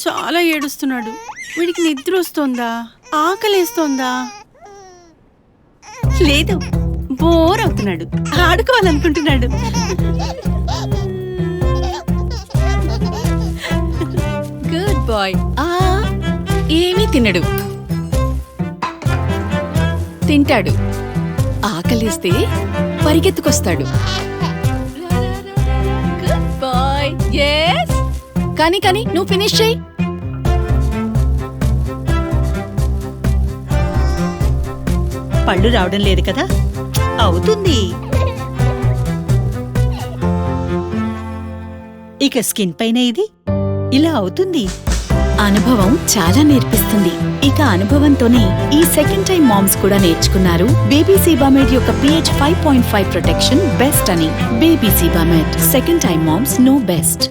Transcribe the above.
చాలా ఏడుస్తున్నాడు. వీడికి నిద్ర వస్తోందా, ఆకలేస్తోందా? లేదు, బోర్ అవుతున్నాడు, ఆడుకోవాలనుకుంటున్నాడు. Good bye. ఏమీ తినడు, తింటాడు. ఆకలిస్తే పరిగెత్తుకొస్తాడు. Good boy. yes కానీ నువ్వు ఫినిష్ చెయ్యి. పళ్ళు రావడం లేదు కదా, అవుతుంది. ఇక స్కిన్ పైన ఇది ఇలా అవుతుంది. అనుభవం చాలా నేర్పిస్తుంది. ఇక అనుభవంతోనే ఈ సెకండ్ టైం మామ్స్ కూడా నేర్చుకున్నారు బేబీ సీబామెడ్ యొక్క pH 5.5 ప్రొటెక్షన్ బెస్ట్ అని. Baby Sebamed, second time moms know best.